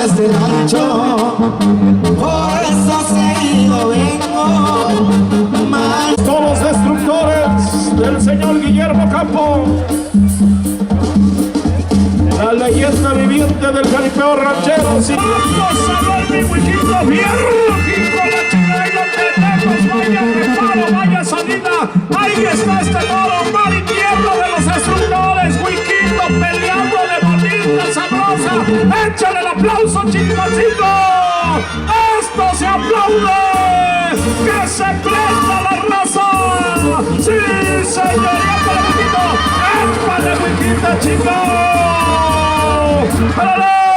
desde el rancho, por eso seguido vengo. Todos destructores del señor Guillermo Campo, la leyenda viviente del jaripeo ranchero. Vamos a ver mi huiquito fierro, hijo la chica, y lo tenemos. Vaya reparo, vaya salida. Ahí está este toro, mar y tierra de los destructores. Huiquito peleándole bonita, sabrosa. Échale el aplauso, chicos, chicos. Esto se aplaude. Que se presta la raza. Sí, señorita, huiquito. ¡Épale, huiquito, chicos! ¡Órale!